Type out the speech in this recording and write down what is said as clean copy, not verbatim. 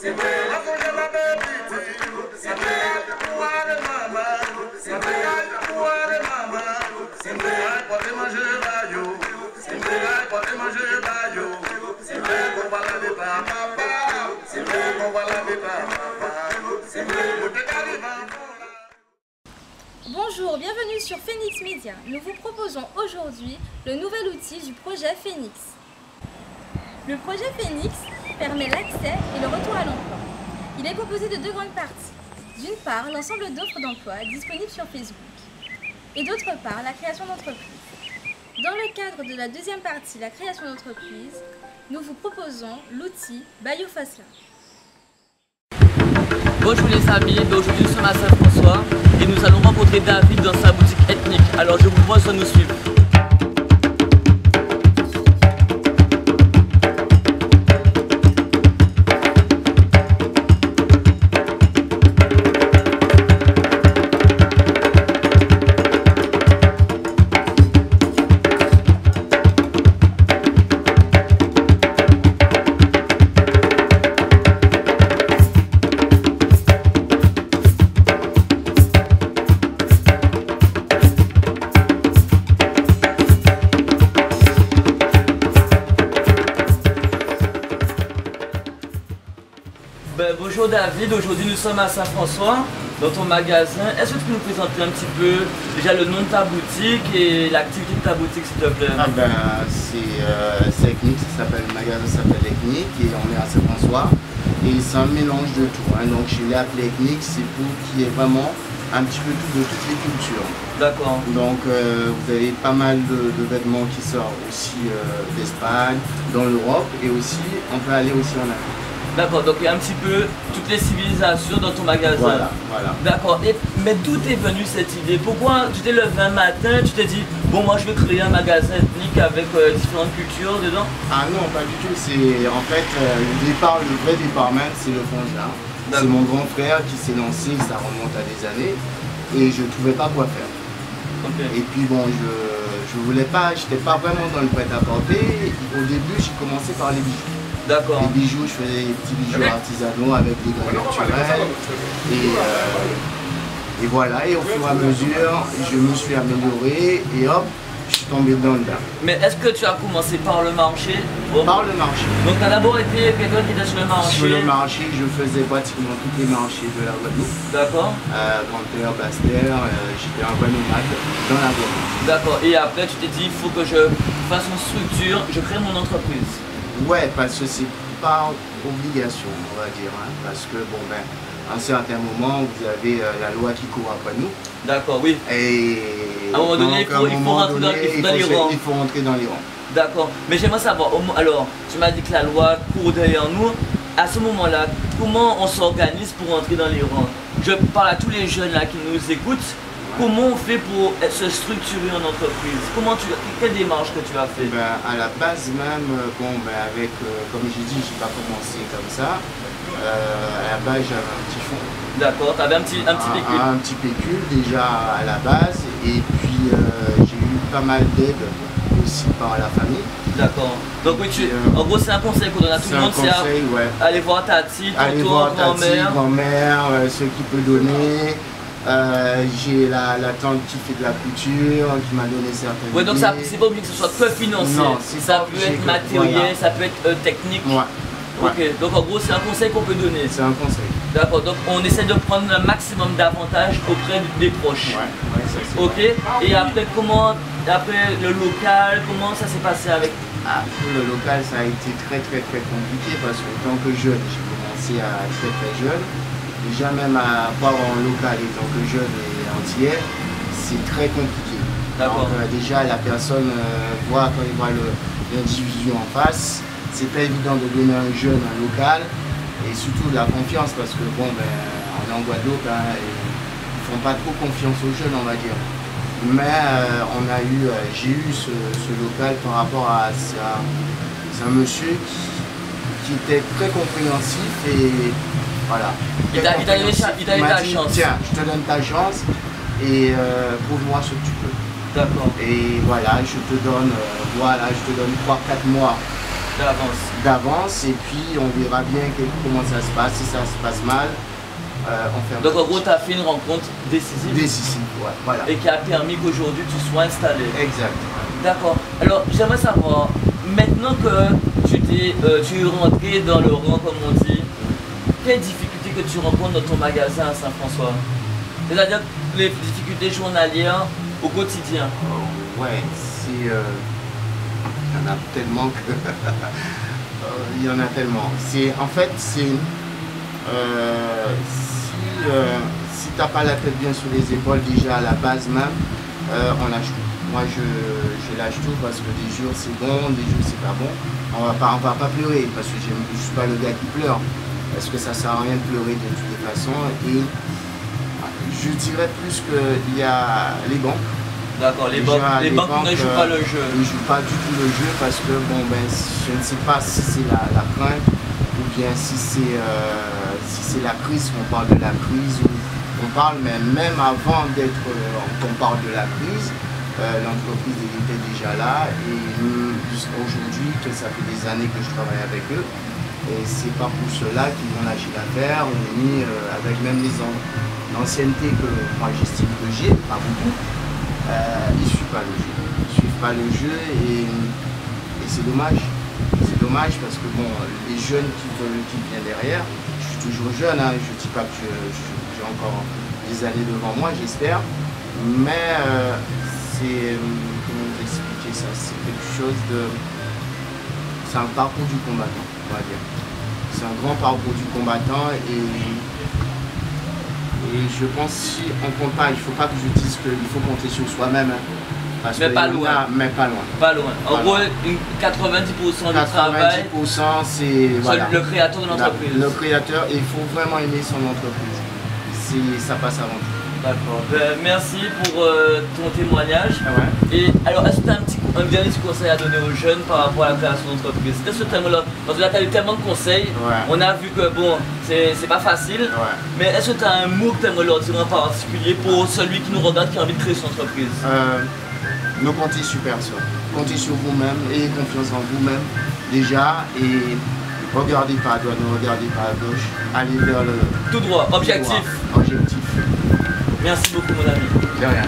Bonjour, bienvenue sur Phoenix Media. Nous vous proposons aujourd'hui le nouvel outil du projet Phoenix. Le projet Phoenix permet l'accès et le retour à l'emploi. Il est composé de deux grandes parties. D'une part, l'ensemble d'offres d'emploi disponibles sur Facebook. Et d'autre part, la création d'entreprises. Dans le cadre de la deuxième partie, la création d'entreprise, nous vous proposons l'outil BioFasla. Bonjour les amis, aujourd'hui nous sommes à Saint-François et nous allons rencontrer David dans sa boutique ethnique. Alors je vous propose de nous suivre. Bonjour David, aujourd'hui nous sommes à Saint-François, dans ton magasin. Est-ce que tu peux nous présenter un petit peu déjà le nom de ta boutique et l'activité de ta boutique s'il te plaît? C'est Ethnique, le magasin s'appelle Ethnique et on est à Saint-François. Et c'est un mélange de tout, hein. Donc je l'ai appelé Ethnique, c'est pour qu'il y ait vraiment un petit peu tout de toutes les cultures. D'accord. Donc vous avez pas mal de vêtements qui sortent aussi d'Espagne, dans l'Europe et aussi on peut aller aussi en Afrique. D'accord, donc il y a un petit peu toutes les civilisations dans ton magasin. Voilà. D'accord, mais d'où t'es venue cette idée? Pourquoi tu t'es levé un matin, tu t'es dit, bon moi je vais créer un magasin ethnique avec différentes cultures dedans? Ah non, pas du tout, c'est en fait le vrai départ même, c'est le frangin. C'est mon grand frère qui s'est lancé, ça remonte à des années, et je ne trouvais pas quoi faire. Okay. Et puis bon, je voulais pas, j'étais pas vraiment dans le prêt-à-porter. Au début, j'ai commencé par les bijoux. D'accord. Les bijoux, je faisais des petits bijoux artisanaux avec des grains naturels. Et voilà, et au fur et à mesure, je me suis amélioré et hop, je suis tombé dans le bain. Mais est-ce que tu as commencé par le marché? Par le marché. Donc tu as d'abord été quelqu'un qui était sur le marché? Sur le marché, je faisais pratiquement tous les marchés de la Guadeloupe. D'accord. Grande-Terre, Basse-Terre, j'étais un vrai nomade dans la Guadeloupe. D'accord, et après tu t'es dit, il faut que je fasse une structure, je crée mon entreprise. Ouais, parce que c'est pas obligation, on va dire, hein, parce que bon ben, à un certain moment, vous avez la loi qui court après nous. D'accord, oui. Et à un moment donné, il faut rentrer dans les rangs. D'accord, mais j'aimerais savoir, alors, tu m'as dit que la loi court derrière nous. À ce moment-là, comment on s'organise pour rentrer dans les rangs? Je parle à tous les jeunes là qui nous écoutent. Comment on fait pour se structurer en entreprise? Quelle démarche que tu as fait? À la base même, comme j'ai dit, je n'ai pas commencé comme ça. À la base, j'avais un petit fonds. D'accord, tu avais un petit pécule. Un petit pécule déjà à la base. Et puis j'ai eu pas mal d'aide aussi par la famille. D'accord. Donc oui, en gros c'est un conseil qu'on donne à tout le monde, c'est aller voir ta tante, grand-mère, ceux qui peuvent donner. J'ai la tante qui fait de la couture, qui m'a donné certaines idées. Ouais, donc c'est pas obligé que ce soit que financier. Non, ça peut être matériel, ça peut être technique. Ouais. Ok, donc en gros c'est un conseil qu'on peut donner. C'est un conseil. D'accord, donc on essaie de prendre un maximum d'avantages auprès des proches. Ouais, ça c'est ok, et après le local, comment ça s'est passé avec? Le local, ça a été très compliqué parce que tant que jeune, j'ai commencé à très jeune. Déjà même à avoir un local en tant que jeune et entier, c'est très compliqué. Donc déjà la personne voit quand il voit l'individu en face, c'est pas évident de donner à un jeune un local et surtout de la confiance parce que bon ben on est en Guadeloupe hein, et ils font pas trop confiance aux jeunes on va dire. Mais j'ai eu ce local par rapport à ça. C'est un monsieur qui était très compréhensif et voilà. Il t'a donné ta chance. Tiens, je te donne ta chance et prouve-moi ce que tu peux. D'accord. Et voilà, je te donne 3-4 mois d'avance et puis on verra bien comment ça se passe. Si ça se passe mal, on ferme. Donc en gros, tu as fait une rencontre décisive. Décisive, ouais, voilà. Et qui a permis qu'aujourd'hui tu sois installé. Exact. D'accord. Alors j'aimerais savoir, maintenant que tu es rentré dans le rang comme on dit, quelles difficultés que tu rencontres dans ton magasin à Saint-François? C'est-à-dire les difficultés journalières au quotidien. Ouais, il y en a tellement que... il y en a tellement. En fait, si tu n'as pas la tête bien sur les épaules, déjà à la base même, on lâche tout. Moi, je lâche tout parce que des jours c'est bon, des jours c'est pas bon. On va pas pleurer parce que je ne suis pas le gars qui pleure. Parce que ça sert à rien de pleurer de toutes les façons. Et je dirais plus qu'il y a les banques. D'accord, les banques ne jouent pas le jeu. Ils ne jouent pas du tout le jeu parce que bon, ben, je ne sais pas si c'est la crainte ou bien si c'est la crise, qu'on parle de la crise. On parle même avant qu'on parle de la crise, l'entreprise était déjà là et aujourd'hui, ça fait des années que je travaille avec eux. Et c'est pas pour cela qu'ils vont lâcher l'affaire. On est mis avec même l'ancienneté que moi j'estime que j'ai, pas beaucoup. Ils ne suivent pas le jeu. Ils ne suivent pas le jeu et c'est dommage. C'est dommage parce que bon, les jeunes qui viennent derrière, je suis toujours jeune, hein, je ne dis pas que j'ai encore des années devant moi, j'espère. Mais comment vous expliquer ça? C'est quelque chose de... C'est un parcours du combattant, on va dire. C'est un grand parcours du combattant et je pense si on compte pas, il ne faut pas que je dise qu'il faut compter sur soi-même. Hein, mais pas loin. Mais pas loin. Pas loin. En gros, 90% du travail, c'est voilà, le créateur de l'entreprise. Le créateur, et il faut vraiment aimer son entreprise. Ça passe avant tout. D'accord. Merci pour ton témoignage. Ouais. Et alors, est-ce que tu as un dernier conseil à donner aux jeunes par rapport à la création d'entreprise? Qu'est-ce que tu aimerais? Parce que là, tu as eu tellement de conseils. Ouais. On a vu que bon, c'est pas facile. Ouais. Mais est-ce que tu as un mot que tu aimerais leur dire en particulier pour celui qui nous regarde qui a envie de créer son entreprise? Ne comptez sur personne. Comptez sur vous-même, ayez confiance en vous-même déjà et regardez pas à droite, ne regardez pas à gauche. Allez vers le... Tout droit, objectif. Objectif. Merci beaucoup mon ami. De rien.